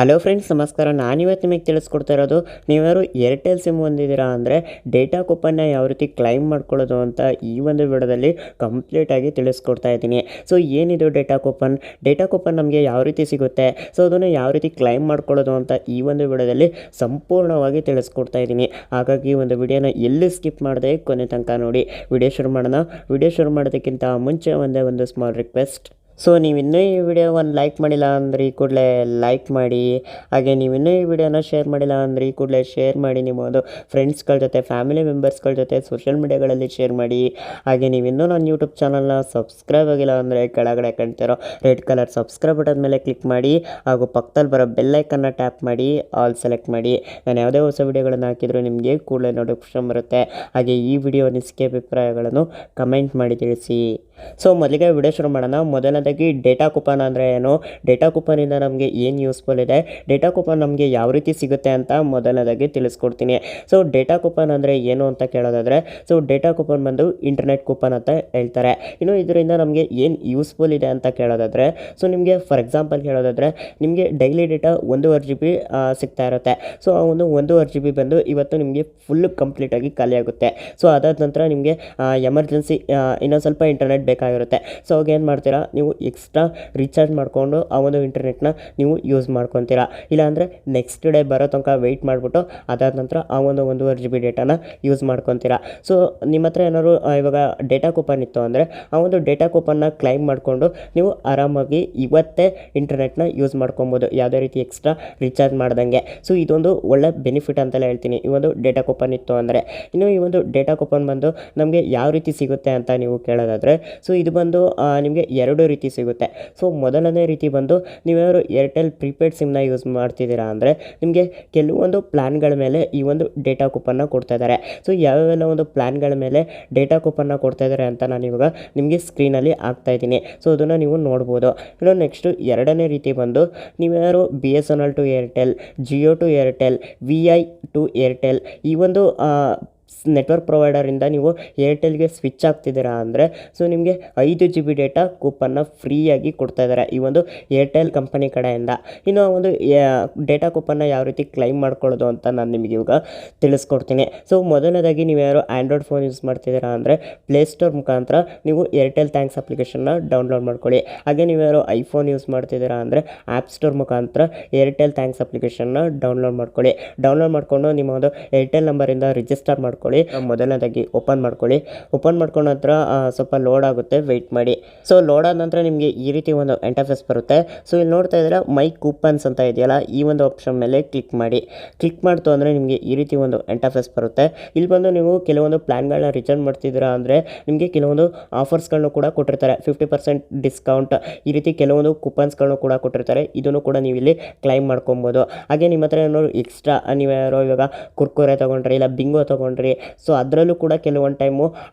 Hello friends, ನಮಸ್ಕಾರ. ನಾನಿವತ್ತು ನಿಮಗೆ ತಿಳಿಸ್ಕೊಡ್ತಾ ಇರೋದು, ನೀವ್ಯಾರು ಏರ್ಟೆಲ್ ಸಿಮ್ ಹೊಂದಿದ್ದೀರಾ ಅಂದರೆ ಡೇಟಾ ಕೂಪನ್ನ ಯಾವ ರೀತಿ ಕ್ಲೈಮ್ ಮಾಡ್ಕೊಳ್ಳೋದು ಅಂತ ಈ ಒಂದು ವಿಡಿಯೋದಲ್ಲಿ ಕಂಪ್ಲೀಟಾಗಿ ತಿಳಿಸ್ಕೊಡ್ತಾ ಇದ್ದೀನಿ. ಸೊ ಏನಿದು ಡೇಟಾ ಕೂಪನ್ ನಮಗೆ ಯಾವ ರೀತಿ ಸಿಗುತ್ತೆ, ಸೊ ಅದನ್ನು ಯಾವ ರೀತಿ ಕ್ಲೈಮ್ ಮಾಡ್ಕೊಳ್ಳೋದು ಅಂತ ಈ ಒಂದು ವಿಡಿಯೋದಲ್ಲಿ ಸಂಪೂರ್ಣವಾಗಿ ತಿಳಿಸ್ಕೊಡ್ತಾ ಇದ್ದೀನಿ. ಹಾಗಾಗಿ ಈ ಒಂದು ವಿಡಿಯೋನ ಎಲ್ಲಿ ಸ್ಕಿಪ್ ಮಾಡದೆ ಕೊನೆ ತನಕ ನೋಡಿ. ವಿಡಿಯೋ ಶುರು ಮಾಡೋಣ. ವಿಡಿಯೋ ಶುರು ಮಾಡೋದಕ್ಕಿಂತ ಮುಂಚೆ ಒಂದು ಸ್ಮಾಲ್ ರಿಕ್ವೆಸ್ಟ್. ಸೊ ನೀವು ಇನ್ನೂ ಈ ವಿಡಿಯೋವನ್ನು ಲೈಕ್ ಮಾಡಿಲ್ಲ ಅಂದರೆ ಈ ಕೂಡಲೇ ಲೈಕ್ ಮಾಡಿ. ಹಾಗೆ ನೀವು ಇನ್ನೂ ಈ ವಿಡಿಯೋನ ಶೇರ್ ಮಾಡಿಲ್ಲ ಅಂದರೆ ಈ ಕೂಡಲೇ ಶೇರ್ ಮಾಡಿ. ನಿಮ್ಮ ಒಂದು ಫ್ರೆಂಡ್ಸ್ಗಳ ಜೊತೆ, ಫ್ಯಾಮಿಲಿ ಮೆಂಬರ್ಸ್ಗಳ ಜೊತೆ ಸೋಷಿಯಲ್ ಮೀಡಿಯಾಗಳಲ್ಲಿ ಶೇರ್ ಮಾಡಿ. ಹಾಗೆ ನೀವು ಇನ್ನೂ ನನ್ನ ಯೂಟ್ಯೂಬ್ ಚಾನಲ್ನ ಸಬ್ಸ್ಕ್ರೈಬ್ ಆಗಿಲ್ಲ ಅಂದರೆ ಕೆಳಗಡೆ ಕಾಣ್ತಿರೋ ರೆಡ್ ಕಲರ್ ಸಬ್ಸ್ಕ್ರೈಬ್ ಬಟನ್ ಮೇಲೆ ಕ್ಲಿಕ್ ಮಾಡಿ. ಹಾಗೂ ಪಕ್ಕದಲ್ಲಿ ಬರೋ ಬೆಲ್ಲೈಕನ್ನ ಟ್ಯಾಪ್ ಮಾಡಿ, ಆಲ್ ಸೆಲೆಕ್ಟ್ ಮಾಡಿ. ನಾನು ಯಾವುದೇ ಹೊಸ ವಿಡಿಯೋಗಳನ್ನು ಹಾಕಿದರೂ ನಿಮಗೆ ಕೂಡಲೇ ನೋಟಿಫಿಕೇಶನ್ ಬರುತ್ತೆ. ಹಾಗೆ ಈ ವಿಡಿಯೋ ಅನಿಸಿಕೆ ಅಭಿಪ್ರಾಯಗಳನ್ನು ಕಮೆಂಟ್ ಮಾಡಿ ತಿಳಿಸಿ. ಸೊ ಮೊದಲಿಗೆ ವಿಡಿಯೋ ಶುರು ಮಾಡೋಣ. ಮೊದಲನೇದಾಗಿ ಡೇಟಾ ಕೂಪನ್ ಅಂದರೆ ಏನು, ಡೇಟಾ ಕೂಪನಿಂದ ನಮಗೆ ಏನು ಯೂಸ್ಫುಲ್ ಇದೆ, ಡೇಟಾ ಕೂಪನ್ ನಮಗೆ ಯಾವ ರೀತಿ ಸಿಗುತ್ತೆ ಅಂತ ಮೊದಲನೇದಾಗಿ ತಿಳಿಸ್ಕೊಡ್ತೀನಿ. ಸೊ ಡೇಟಾ ಕೂಪನ್ ಅಂದರೆ ಏನು ಅಂತ ಕೇಳೋದಾದರೆ, ಸೊ ಡೇಟಾ ಕೂಪನ್ ಬಂದು ಇಂಟರ್ನೆಟ್ ಕೂಪನ್ ಅಂತ ಹೇಳ್ತಾರೆ. ಇನ್ನು ಇದರಿಂದ ನಮಗೆ ಏನು ಯೂಸ್ಫುಲ್ ಇದೆ ಅಂತ ಕೇಳೋದಾದರೆ, ಸೊ ನಿಮಗೆ ಫಾರ್ ಎಕ್ಸಾಂಪಲ್ ಹೇಳೋದಾದರೆ, ನಿಮಗೆ ಡೈಲಿ ಡೇಟಾ 1.5 GB ಸಿಗ್ತಾ ಇರುತ್ತೆ. ಸೊ ಆ ಒಂದು 1.5 GB ಬಂದು ಇವತ್ತು ನಿಮಗೆ ಫುಲ್ ಕಂಪ್ಲೀಟಾಗಿ ಖಾಲಿ ಆಗುತ್ತೆ. ಸೊ ಅದಾದ ನಂತರ ನಿಮಗೆ ಎಮರ್ಜೆನ್ಸಿ ಇನ್ನೊಂದು ಸ್ವಲ್ಪ ಇಂಟರ್ನೆಟ್ ಬೇಕಾಗಿರುತ್ತೆ. ಸೊ ಅವಾಗ ಏನು ಮಾಡ್ತೀರಾ, ನೀವು ಎಕ್ಸ್ಟ್ರಾ ರೀಚಾರ್ಜ್ ಮಾಡಿಕೊಂಡು ಆ ಒಂದು ಇಂಟರ್ನೆಟ್ನ ನೀವು ಯೂಸ್ ಮಾಡ್ಕೊತೀರಾ. ಇಲ್ಲಾಂದರೆ ನೆಕ್ಸ್ಟ್ ಡೇ ಬರೋ ತನಕ ವೆಯ್ಟ್ ಮಾಡಿಬಿಟ್ಟು ಅದಾದ ನಂತರ ಆ ಒಂದು 1.5 GB ಡೇಟಾನ ಯೂಸ್ ಮಾಡ್ಕೊತೀರಾ. ಸೊ ನಿಮ್ಮ ಹತ್ರ ಏನಾದ್ರು ಇವಾಗ ಡೇಟಾ ಕೂಪನ್ ಇತ್ತು ಅಂದರೆ ಆ ಒಂದು ಡೇಟಾ ಕೂಪನ್ನ ಕ್ಲೈಮ್ ಮಾಡಿಕೊಂಡು ನೀವು ಆರಾಮಾಗಿ ಇವತ್ತೇ ಇಂಟರ್ನೆಟ್ನ ಯೂಸ್ ಮಾಡ್ಕೊಬೋದು, ಯಾವುದೇ ರೀತಿ ಎಕ್ಸ್ಟ್ರಾ ರೀಚಾರ್ಜ್ ಮಾಡ್ದಂಗೆ. ಸೊ ಇದೊಂದು ಒಳ್ಳೆ ಬೆನಿಫಿಟ್ ಅಂತಲೇ ಹೇಳ್ತೀನಿ, ಈ ಒಂದು ಡೇಟಾ ಕೂಪನ್ ಇತ್ತು ಅಂದರೆ. ಇನ್ನು ಈ ಒಂದು ಡೇಟಾ ಕೂಪನ್ ಬಂದು ನಮಗೆ ಯಾವ ರೀತಿ ಸಿಗುತ್ತೆ ಅಂತ ನೀವು ಕೇಳೋದಾದರೆ, ಸೊ ಇದು ಬಂದು ನಿಮಗೆ ಎರಡು ರೀತಿ ಸಿಗುತ್ತೆ. ಸೊ ಮೊದಲನೇ ರೀತಿ ಬಂದು ನೀವ್ಯಾರು ಏರ್ಟೆಲ್ ಪ್ರೀಪೇಯ್ಡ್ ಸಿಮ್ನ ಯೂಸ್ ಮಾಡ್ತಿದ್ದೀರಾ ಅಂದರೆ ನಿಮಗೆ ಕೆಲವೊಂದು ಪ್ಲ್ಯಾನ್ಗಳ ಮೇಲೆ ಈ ಒಂದು ಡೇಟಾ ಕೂಪನ್ನ ಕೊಡ್ತಾ ಇದ್ದಾರೆ. ಸೊ ಯಾವ್ಯಾವೆಲ್ಲ ಒಂದು ಪ್ಲ್ಯಾನ್ಗಳ ಮೇಲೆ ಡೇಟಾ ಕೂಪನ್ನ ಕೊಡ್ತಾ ಇದ್ದಾರೆ ಅಂತ ನಾನು ಇವಾಗ ನಿಮಗೆ ಸ್ಕ್ರೀನಲ್ಲಿ ಹಾಕ್ತಾಯಿದ್ದೀನಿ. ಸೊ ಅದನ್ನು ನೀವು ನೋಡ್ಬೋದು. ಇನ್ನು ನೆಕ್ಸ್ಟು ಎರಡನೇ ರೀತಿ ಬಂದು ನೀವ್ಯಾರು BSNL to Airtel, Jio to Airtel, VI to Airtel ಈ ಒಂದು ನೆಟ್ವರ್ಕ್ ಪ್ರೊವೈಡರಿಂದ ನೀವು ಏರ್ಟೆಲ್ಗೆ ಸ್ವಿಚ್ ಆಗ್ತಿದ್ದೀರಾ ಅಂದರೆ, ಸೊ ನಿಮಗೆ 5 GB ಡೇಟಾ ಕೂಪನ್ನ ಫ್ರೀಯಾಗಿ ಕೊಡ್ತಾ ಇದ್ದಾರೆ ಈ ಒಂದು ಏರ್ಟೆಲ್ ಕಂಪನಿ ಕಡೆಯಿಂದ. ಇನ್ನು ಒಂದು ಡೇಟಾ ಕೂಪನ್ನ ಯಾವ ರೀತಿ ಕ್ಲೈಮ್ ಮಾಡ್ಕೊಳ್ಳೋದು ಅಂತ ನಾನು ನಿಮಗೆ ಇವಾಗ ತಿಳಿಸ್ಕೊಡ್ತೀನಿ. ಸೊ ಮೊದಲನೇದಾಗಿ ನೀವು ಯಾರು ಆ್ಯಂಡ್ರಾಯ್ಡ್ ಫೋನ್ ಯೂಸ್ ಮಾಡ್ತಿದ್ದೀರಾ ಅಂದರೆ ಪ್ಲೇಸ್ಟೋರ್ ಮುಖಾಂತರ ನೀವು ಏರ್ಟೆಲ್ ಥ್ಯಾಂಕ್ಸ್ ಅಪ್ಲಿಕೇಶನ್ನ ಡೌನ್ಲೋಡ್ ಮಾಡ್ಕೊಳ್ಳಿ. ಹಾಗೆ ನೀವು ಯಾರು ಐಫೋನ್ ಯೂಸ್ ಮಾಡ್ತಿದ್ದೀರಾ ಅಂದರೆ ಆ್ಯಪ್ ಸ್ಟೋರ್ ಮುಖಾಂತರ ಏರ್ಟೆಲ್ ಥ್ಯಾಂಕ್ಸ್ ಅಪ್ಲಿಕೇಶನ್ನ ಡೌನ್ಲೋಡ್ ಮಾಡ್ಕೊಳ್ಳಿ. ಡೌನ್ಲೋಡ್ ಮಾಡಿಕೊಂಡು ನಿಮ್ಮ ಒಂದು ಏರ್ಟೆಲ್ ನಂಬರಿಂದ ರಿಜಿಸ್ಟರ್ ಮಾಡ್ಕೊಳ್ಳಿ. ಮೊದಲನೇದಾಗಿ ಓಪನ್ ಮಾಡ್ಕೊಂಡ ನಂತರ ಸ್ವಲ್ಪ ಲೋಡ್ ಆಗುತ್ತೆ, ವೆಯ್ಟ್ ಮಾಡಿ. ಸೊ ಲೋಡ್ ಆದ ನಂತರ ನಿಮಗೆ ಈ ರೀತಿ ಒಂದು ಇಂಟರ್ಫೇಸ್ ಬರುತ್ತೆ. ಸೊ ಇಲ್ಲಿ ನೋಡ್ತಾ ಇದ್ದೀರಾ ಮೈ ಕೂಪನ್ಸ್ ಅಂತ ಇದೆಯಲ್ಲ, ಈ ಒಂದು ಆಪ್ಷನ್ ಮೇಲೆ ಕ್ಲಿಕ್ ಮಾಡ್ತು ಅಂದರೆ ನಿಮಗೆ ಈ ರೀತಿ ಒಂದು ಇಂಟರ್ಫೇಸ್ ಬರುತ್ತೆ. ಇಲ್ಲಿ ಬಂದು ನೀವು ಕೆಲವೊಂದು ಪ್ಲ್ಯಾನ್ಗಳನ್ನ ರಿಚಾರ್ಜ್ ಮಾಡ್ತಿದ್ದೀರಾ ಅಂದರೆ ನಿಮಗೆ ಕೆಲವೊಂದು ಆಫರ್ಸ್ಗಳನ್ನು ಕೂಡ ಕೊಟ್ಟಿರ್ತಾರೆ, 50% ಡಿಸ್ಕೌಂಟ್, ಈ ರೀತಿ ಕೆಲವೊಂದು ಕೂಪನ್ಸ್ಗಳನ್ನು ಕೂಡ ಕೊಟ್ಟಿರ್ತಾರೆ. ಇದನ್ನು ಕೂಡ ನೀವು ಇಲ್ಲಿ ಕ್ಲೈಮ್ ಮಾಡ್ಕೊಬೋದು. ಹಾಗೆ ನಿಮ್ಮ ಹತ್ರ ಏನಾದ್ರು ಎಕ್ಸ್ಟ್ರಾ ನೀವು ಯಾರೋ ಇವಾಗ ಕುರ್ಕುರೆ ತೊಗೊಂಡ್ರಿ, ಇಲ್ಲ ಬಿಂಗೋ ತೊಗೊಂಡ್ರಿ, ಸೊ ಅದರಲ್ಲೂ ಕೂಡ ಕೆಲವೊಂದು ಟೈಮು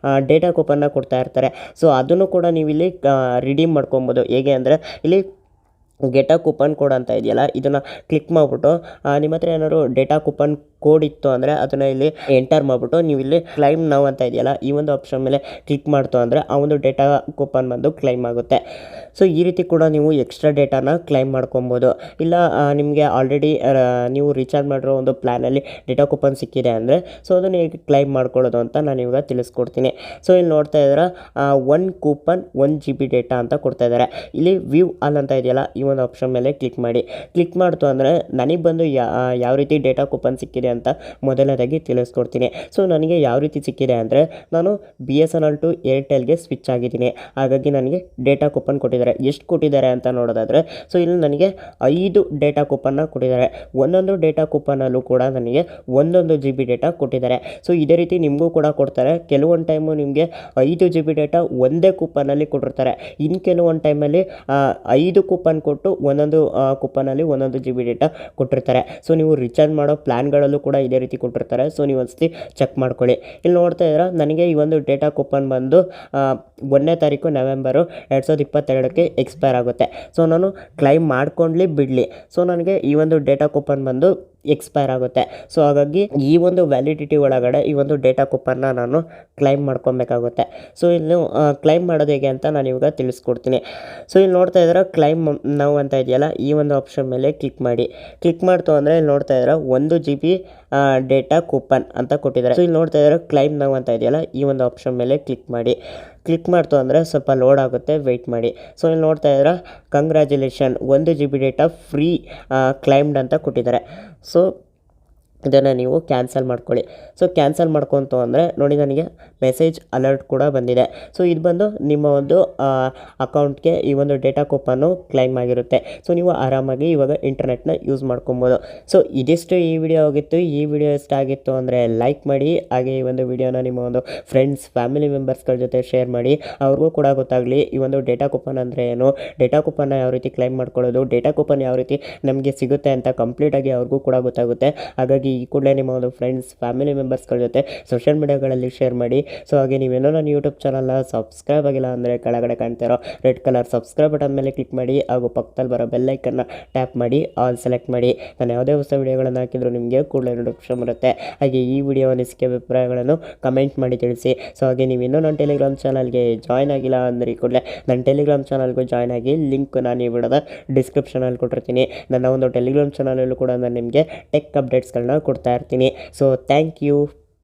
ಡೇಟಾ ಕೂಪನ್ನ ಕೊಡ್ತಾ ಇರ್ತಾರೆ. ಸೊ ಅದನ್ನು ಕೂಡ ನೀವು ಇಲ್ಲಿ ರಿಡೀಮ್ ಮಾಡ್ಕೊಬೋದು. ಹೇಗೆ ಅಂದರೆ ಇಲ್ಲಿ ಗೆಟ್ ಅ ಕೂಪನ್ ಕೋಡ್ ಅಂತ ಇದೆಯಲ್ಲ, ಇದನ್ನು ಕ್ಲಿಕ್ ಮಾಡಿಬಿಟ್ಟು ನಿಮ್ಮ ಹತ್ರ ಏನಾದ್ರು ಡೇಟಾ ಕೂಪನ್ ಕೋಡ್ ಇತ್ತು ಅಂದರೆ ಅದನ್ನು ಇಲ್ಲಿ ಎಂಟರ್ ಮಾಡಿಬಿಟ್ಟು ನೀವು ಇಲ್ಲಿ ಕ್ಲೈಮ್ ನೌ ಅಂತ ಇದೆಯಲ್ಲ, ಈ ಒಂದು ಆಪ್ಷನ್ ಮೇಲೆ ಕ್ಲಿಕ್ ಮಾಡ್ತು ಅಂದರೆ ಆ ಒಂದು ಡೇಟಾ ಕೂಪನ್ ಬಂದು ಕ್ಲೈಮ್ ಆಗುತ್ತೆ. ಸೊ ಈ ರೀತಿ ಕೂಡ ನೀವು ಎಕ್ಸ್ಟ್ರಾ ಡೇಟಾನ ಕ್ಲೈಮ್ ಮಾಡ್ಕೊಬೋದು. ಇಲ್ಲ ನಿಮಗೆ ಆಲ್ರೆಡಿ ನೀವು ರೀಚಾರ್ಜ್ ಮಾಡಿರೋ ಒಂದು ಪ್ಲ್ಯಾನಲ್ಲಿ ಡೇಟಾ ಕೂಪನ್ ಸಿಕ್ಕಿದೆ ಅಂದರೆ ಸೊ ಅದನ್ನು ಹೇಗೆ ಕ್ಲೈಮ್ ಮಾಡ್ಕೊಳ್ಳೋದು ಅಂತ ನಾನು ಇವಾಗ ತಿಳಿಸ್ಕೊಡ್ತೀನಿ. ಸೊ ಇಲ್ಲಿ ನೋಡ್ತಾ ಇದ್ದೀರಾ 1 ಕೂಪನ್ 1 GB ಡೇಟಾ ಅಂತ ಕೊಡ್ತಾ ಇದ್ದಾರೆ. ಇಲ್ಲಿ ವ್ಯೂ ಆಲ್ ಅಂತ ಇದೆಯಲ್ಲ, ಈ ಒಂದು ಆಪ್ಷನ್ ಮೇಲೆ ಕ್ಲಿಕ್ ಮಾಡ್ತು ಅಂದರೆ ನನಗೆ ಬಂದು ಯಾವ ರೀತಿ ಡೇಟಾ ಕೂಪನ್ ಸಿಕ್ಕಿದೆ ಅಂತ ಮೊದಲನೇದಾಗಿ ತಿಳಿಸ್ಕೊಡ್ತೀನಿ. ಸೊ ನನಗೆ ಯಾವ ರೀತಿ ಸಿಕ್ಕಿದೆ ಅಂದರೆ, ನಾನು BSNL ಟು ಏರ್ಟೆಲ್ಗೆ ಸ್ವಿಚ್ ಆಗಿದ್ದೀನಿ. ಹಾಗಾಗಿ ನನಗೆ ಡೇಟಾ ಕೂಪನ್ ಕೊಟ್ಟಿದ್ದಾರೆ. ಎಷ್ಟು ಕೊಟ್ಟಿದ್ದಾರೆ ಅಂತ ನೋಡೋದಾದರೆ, ಸೊ ಇಲ್ಲಿ ನನಗೆ 5 ಡೇಟಾ ಕೂಪನ್ನ ಕೊಟ್ಟಿದ್ದಾರೆ. ಒಂದೊಂದು ಡೇಟಾ ಕೂಪನಲ್ಲೂ ಕೂಡ ನನಗೆ 1 GB ಡೇಟಾ ಕೊಟ್ಟಿದ್ದಾರೆ. ಸೊ ಇದೇ ರೀತಿ ನಿಮಗೂ ಕೂಡ ಕೊಡ್ತಾರೆ. ಕೆಲವೊಂದು ಟೈಮು ನಿಮಗೆ 5 GB ಡೇಟಾ ಒಂದೇ ಕೂಪನಲ್ಲಿ ಕೊಟ್ಟಿರ್ತಾರೆ. ಇನ್ನು ಕೆಲವೊಂದು ಟೈಮಲ್ಲಿ 5 ಕೂಪನ್ ಕೊಟ್ಟು ಒಂದೊಂದು ಕೂಪನಲ್ಲಿ 1 GB ಡೇಟಾ ಕೊಟ್ಟಿರ್ತಾರೆ. ಸೊ ನೀವು ರಿಚಾರ್ಜ್ ಮಾಡೋ ಪ್ಲ್ಯಾನ್ಗಳಲ್ಲೂ ಕೂಡ ಇದೇ ರೀತಿ ಕೊಟ್ಟಿರ್ತಾರೆ. ಸೊ ನೀವು ಒಂದ್ಸತಿ ಚೆಕ್ ಮಾಡ್ಕೊಳ್ಳಿ. ಇಲ್ಲಿ ನೋಡ್ತಾ ಇದ್ದೀರಾ ನನಗೆ ಈ ಒಂದು ಡೇಟಾ ಕೂಪನ್ ಬಂದು 1ನೇ ತಾರೀಕು ನವೆಂಬರು 2022ಕ್ಕೆ ಎಕ್ಸ್ಪೈರ್ ಆಗುತ್ತೆ. ಸೊ ನಾನು ಕ್ಲೈಮ್ ಮಾಡ್ಕೊಂಡ್ಲಿ ಬಿಡಲಿ, ಸೊ ನನಗೆ ಈ ಒಂದು ಡೇಟಾ ಕೂಪನ್ ಬಂದು ಎಕ್ಸ್ಪೈರ್ ಆಗುತ್ತೆ. ಸೊ ಹಾಗಾಗಿ ಈ ಒಂದು ವ್ಯಾಲಿಡಿಟಿ ಒಳಗಡೆ ಈ ಒಂದು ಡೇಟಾ ಕೂಪನ್ನ ನಾನು ಕ್ಲೈಮ್ ಮಾಡ್ಕೊಬೇಕಾಗುತ್ತೆ. ಸೊ ಇಲ್ಲಿ ಕ್ಲೈಮ್ ಮಾಡೋದು ಹೇಗೆ ಅಂತ ನಾನು ಇವಾಗ ತಿಳಿಸ್ಕೊಡ್ತೀನಿ. ಸೊ ಇಲ್ಲಿ ನೋಡ್ತಾ ಇದ್ದೀರಾ ಕ್ಲೈಮ್ ನೌ ಅಂತ ಇದೆಯಲ್ಲ, ಈ ಒಂದು ಆಪ್ಷನ್ ಮೇಲೆ ಕ್ಲಿಕ್ ಮಾಡಿ. ಕ್ಲಿಕ್ ಮಾಡ್ತು ಅಂದರೆ ಇಲ್ಲಿ ನೋಡ್ತಾ ಇದ್ದೀರಾ 1 GB ಡೇಟಾ ಕೂಪನ್ ಅಂತ ಕೊಟ್ಟಿದ್ದಾರೆ. ಸೊ ಇಲ್ಲಿ ನೋಡ್ತಾ ಇದ್ದೀರಾ ಕ್ಲೈಮ್ ನೌ ಅಂತ ಇದೆಯಲ್ಲ, ಈ ಒಂದು ಆಪ್ಷನ್ ಮೇಲೆ ಕ್ಲಿಕ್ ಮಾಡಿ. ಕ್ಲಿಕ್ ಮಾಡ್ತು ಅಂದರೆ ಸ್ವಲ್ಪ ಲೋಡ್ ಆಗುತ್ತೆ, ವೆಯ್ಟ್ ಮಾಡಿ. ಸೊ ಇಲ್ಲಿ ನೋಡ್ತಾ ಇದ್ದೀರಾ congratulation 1 GB data free claimed ಅಂತ ಕೊಟ್ಟಿದ್ದಾರೆ. ಸೊ ಇದನ್ನು ನೀವು ಕ್ಯಾನ್ಸಲ್ ಮಾಡ್ಕೊಳ್ಳಿ. ಸೊ ಕ್ಯಾನ್ಸಲ್ ಮಾಡ್ಕೊತು ಅಂದರೆ ನೋಡಿ ನನಗೆ ಮೆಸೇಜ್ ಅಲರ್ಟ್ ಕೂಡ ಬಂದಿದೆ. ಸೊ ಇದು ಬಂದು ನಿಮ್ಮ ಒಂದು ಅಕೌಂಟ್ಗೆ ಈ ಒಂದು ಡೇಟಾ ಕೂಪನ್ನು ಕ್ಲೈಮ್ ಆಗಿರುತ್ತೆ. ಸೊ ನೀವು ಆರಾಮಾಗಿ ಇವಾಗ ಇಂಟರ್ನೆಟ್ನ ಯೂಸ್ ಮಾಡ್ಕೊಬೋದು. ಸೊ ಇದಿಷ್ಟು ಈ ವಿಡಿಯೋ ಆಗಿತ್ತು. ಈ ವಿಡಿಯೋ ಇಷ್ಟ ಆಗಿತ್ತು ಅಂದರೆ ಲೈಕ್ ಮಾಡಿ, ಹಾಗೆ ಈ ಒಂದು ವಿಡಿಯೋನ ನಿಮ್ಮ ಒಂದು ಫ್ರೆಂಡ್ಸ್ ಫ್ಯಾಮಿಲಿ ಮೆಂಬರ್ಸ್ಗಳ ಜೊತೆ ಶೇರ್ ಮಾಡಿ. ಅವ್ರಿಗೂ ಕೂಡ ಗೊತ್ತಾಗಲಿ ಈ ಒಂದು ಡೇಟಾ ಕೂಪನ್ ಅಂದರೆ ಏನು, ಡೇಟಾ ಕೂಪನ್ನ ಯಾವ ರೀತಿ ಕ್ಲೈಮ್ ಮಾಡ್ಕೊಳ್ಳೋದು, ಡೇಟಾ ಕೂಪನ್ ಯಾವ ರೀತಿ ನಮಗೆ ಸಿಗುತ್ತೆ ಅಂತ ಕಂಪ್ಲೀಟಾಗಿ ಅವ್ರಿಗೂ ಕೂಡ ಗೊತ್ತಾಗುತ್ತೆ. ಹಾಗಾಗಿ ಈ ಕೂಡಲೇ ನಿಮ್ಮ ಒಂದು ಫ್ರೆಂಡ್ಸ್ ಫ್ಯಾಮಿಲಿ ಮೆಂಬರ್ಸ್ಗಳ ಜೊತೆ ಸೋಷಿಯಲ್ ಮೀಡಿಯಾಗಳಲ್ಲಿ ಶೇರ್ ಮಾಡಿ. ಸೊ ಹಾಗೆ ನೀವೇನೋ ನನ್ನ ಯೂಟ್ಯೂಬ್ ಚಾನಲ್ನ ಸಬ್ಸ್ಕ್ರೈಬ್ ಆಗಿಲ್ಲ ಅಂದರೆ ಕೆಳಗಡೆ ಕಾಣ್ತಿರೋ ರೆಡ್ ಕಲರ್ ಸಬ್ಸ್ಕ್ರೈಬ್ ಬಟನ್ ಮೇಲೆ ಕ್ಲಿಕ್ ಮಾಡಿ, ಹಾಗೂ ಪಕ್ಕದಲ್ಲಿ ಬರೋ ಬೆಲ್ಲೈಕನ್ನ ಟ್ಯಾಪ್ ಮಾಡಿ ಆಲ್ ಸೆಲೆಕ್ಟ್ ಮಾಡಿ. ನಾನು ಯಾವುದೇ ಹೊಸ ವಿಡಿಯೋಗಳನ್ನು ಹಾಕಿದ್ರು ನಿಮಗೆ ಕೂಡಲೇ ನೋಟಿಫಿಕೇಶನ್ ಬರುತ್ತೆ. ಹಾಗೆ ಈ ವಿಡಿಯೋ ಅನಿಸಿಕೆ ಅಭಿಪ್ರಾಯಗಳನ್ನು ಕಮೆಂಟ್ ಮಾಡಿ ತಿಳಿಸಿ. ಸೊ ಹಾಗೆ ನೀವು ಇನ್ನೂ ನನ್ನ ಟೆಲಿಗ್ರಾಮ್ ಚಾನಲ್ಗೆ ಜಾಯ್ನ್ ಆಗಿಲ್ಲ ಅಂದರೆ ಕೂಡಲೇ ನನ್ನ ಟೆಲಿಗ್ರಾಮ್ ಚಾನಲ್ಗೂ ಜಾಯ್ನ್ ಆಗಿ. ಲಿಂಕ್ ನಾನು ಈ ವಿಡಿಯೋದ ಡಿಸ್ಕ್ರಿಪ್ಷನಲ್ಲಿ ಕೊಟ್ಟಿರ್ತೀನಿ. ನನ್ನ ಒಂದು ಟೆಲಿಗ್ರಾಮ್ ಚಾನಲಲ್ಲೂ ಕೂಡ ನಾನು ನಿಮಗೆ ಟೆಕ್ ಅಪ್ಡೇಟ್ಸ್ಗಳನ್ನ ಕೊಡ್ತಾ ಇರ್ತೀನಿ. So thank you.